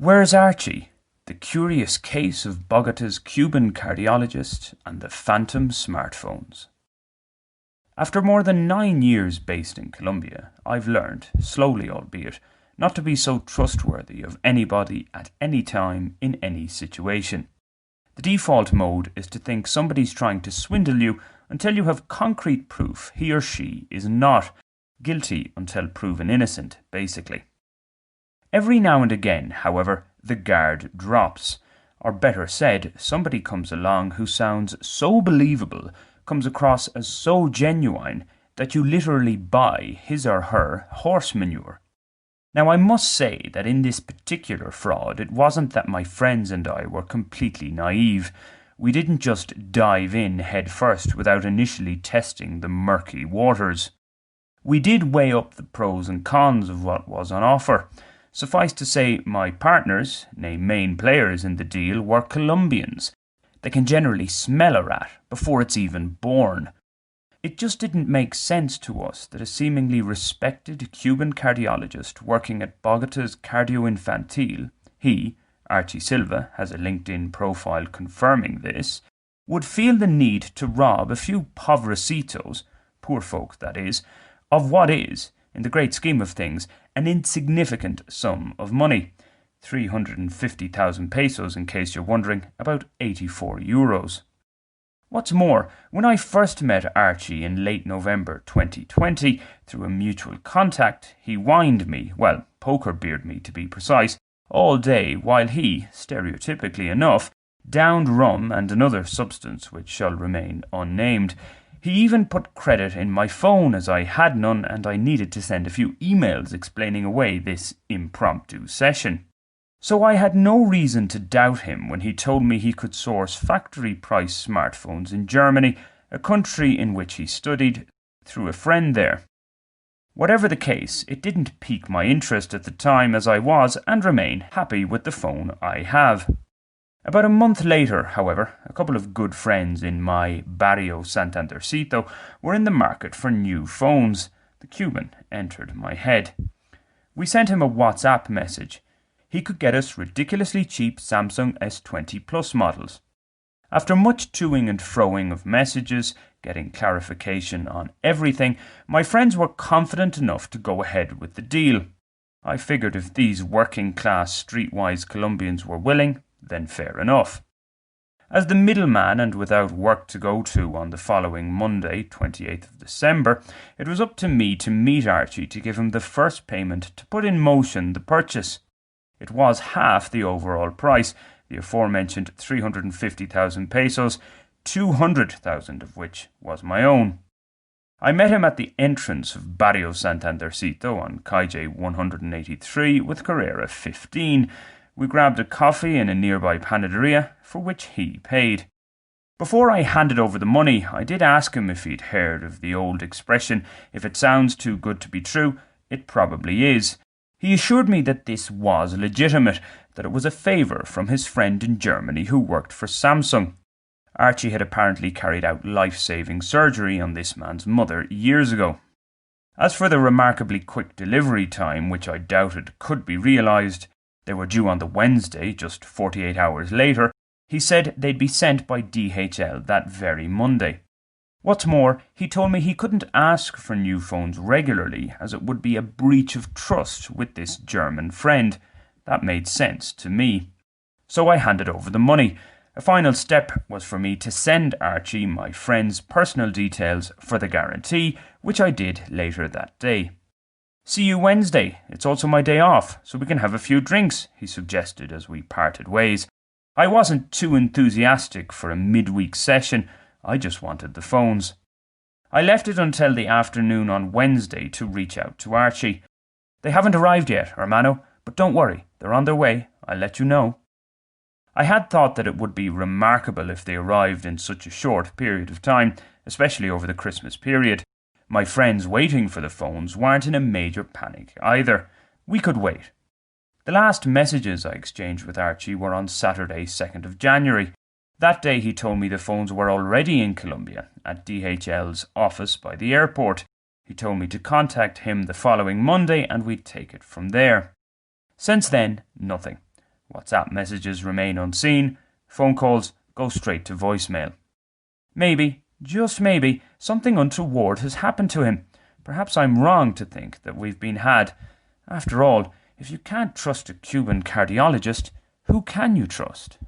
Where's Archie? The curious case of Bogotá's Cuban cardiologist and the phantom smartphones. After more than 9 years based in Colombia, I've learned, slowly albeit, not to be so trustworthy of anybody at any time in any situation. The default mode is to think somebody's trying to swindle you until you have concrete proof he or she is not guilty until proven innocent, basically. Every now and again, however, the guard drops. Or better said, somebody comes along who sounds so believable, comes across as so genuine, that you literally buy his or her horse manure. Now I must say that in this particular fraud, it wasn't that my friends and I were completely naive. We didn't just dive in head first without initially testing the murky waters. We did weigh up the pros and cons of what was on offer. Suffice to say, my partners, nay main players in the deal, were Colombians. They can generally smell a rat before it's even born. It just didn't make sense to us that a seemingly respected Cuban cardiologist working at Bogotá's Cardio Infantil, he, Archie Silva, has a LinkedIn profile confirming this, would feel the need to rob a few pobrecitos, poor folk that is, of what is, in the great scheme of things, an insignificant sum of money. 350,000 pesos, in case you're wondering, about 84 euros. What's more, when I first met Archie in late November 2020 through a mutual contact, he wined me, well, poker-bearded me to be precise, all day while he, stereotypically enough, downed rum and another substance which shall remain unnamed. He even put credit in my phone as I had none and I needed to send a few emails explaining away this impromptu session. So I had no reason to doubt him when he told me he could source factory-price smartphones in Germany, a country in which he studied, through a friend there. Whatever the case, it didn't pique my interest at the time as I was and remain happy with the phone I have. About a month later, however, a couple of good friends in my Barrio Santandercito were in the market for new phones. The Cuban entered my head. We sent him a WhatsApp message. He could get us ridiculously cheap Samsung S20 Plus models. After much toing and froing of messages, getting clarification on everything, my friends were confident enough to go ahead with the deal. I figured if these working-class, streetwise Colombians were willing, then fair enough. As the middleman and without work to go to on the following Monday, 28th of December, it was up to me to meet Archie to give him the first payment to put in motion the purchase. It was half the overall price, the aforementioned 350,000 pesos, 200,000 of which was my own. I met him at the entrance of Barrio Santandercito on Calle 183 with Carrera 15. We grabbed a coffee in a nearby panaderia, for which he paid. Before I handed over the money, I did ask him if he'd heard of the old expression, if it sounds too good to be true, it probably is. He assured me that this was legitimate, that it was a favour from his friend in Germany who worked for Samsung. Archie had apparently carried out life-saving surgery on this man's mother years ago. As for the remarkably quick delivery time, which I doubted could be realised, they were due on the Wednesday, just 48 hours later. He said they'd be sent by DHL that very Monday. What's more, he told me he couldn't ask for new phones regularly as it would be a breach of trust with this German friend. That made sense to me. So I handed over the money. A final step was for me to send Archie my friend's personal details for the guarantee, which I did later that day. "See you Wednesday. It's also my day off, so we can have a few drinks," he suggested as we parted ways. I wasn't too enthusiastic for a midweek session. I just wanted the phones. I left it until the afternoon on Wednesday to reach out to Archie. "They haven't arrived yet, hermano, but don't worry, they're on their way. I'll let you know." I had thought that it would be remarkable if they arrived in such a short period of time, especially over the Christmas period. My friends waiting for the phones weren't in a major panic either. We could wait. The last messages I exchanged with Archie were on Saturday, 2nd of January. That day he told me the phones were already in Colombia, at DHL's office by the airport. He told me to contact him the following Monday and we'd take it from there. Since then, nothing. WhatsApp messages remain unseen. Phone calls go straight to voicemail. Maybe, just maybe, something untoward has happened to him. Perhaps I'm wrong to think that we've been had. After all, if you can't trust a Cuban cardiologist, who can you trust?